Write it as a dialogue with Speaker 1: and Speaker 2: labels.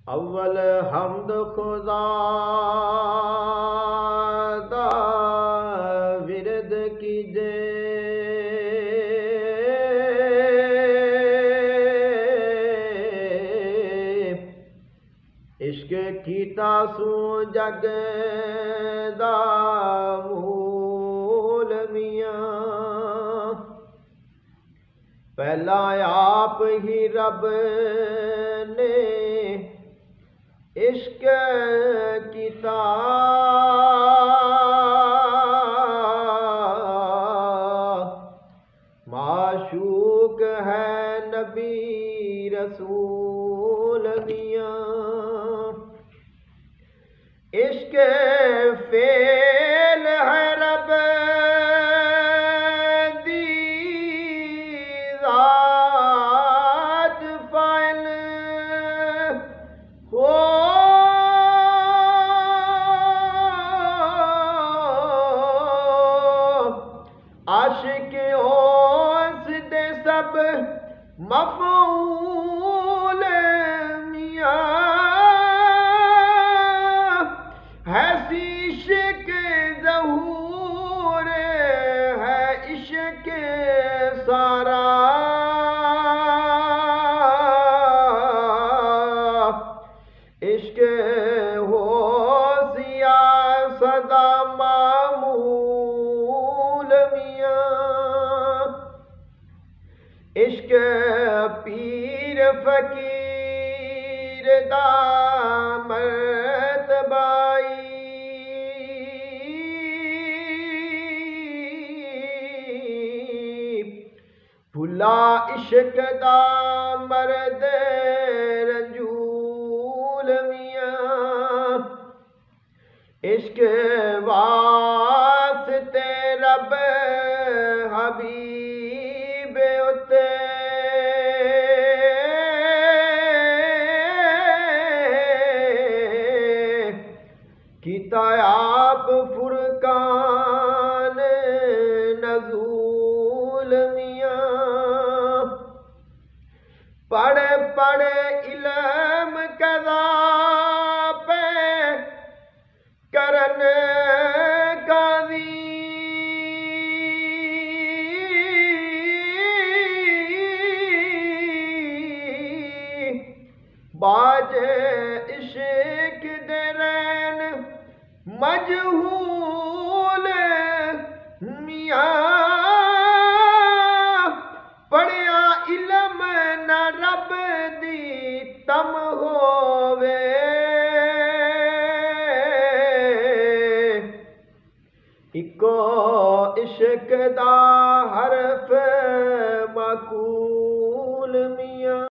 Speaker 1: अव्वल हमद खुदा दा विरद कीजे, इश्क कीता सू जग दा मूल मियां। पहला आप ही रब ने इश्क कीता, माशूक है नबी रसूल मियां। इश्क फेल है रब दी ज़ात फाइल हो, आशिक होस दे सब मफ़ऊल मियां। है इश्क ज़हूर है इश्क सारा, इश्क हो सिया सदा मामूल मियां। इश्क पीर फकीर दा मर्तबाई, भुला इश्क दा मर्द रंजूल मियां। इश्क वास्ते रब हबीब उते कीता आप फुरकान नज़ूल मियां। पढ़ पढ़ इल्म कदा पे करन काज़ी, बाज इश्क दे रैन मजहूल मियां। पढ़िया इल्म न रब दी तम होवे, इको इश्क दा हरफ मकूल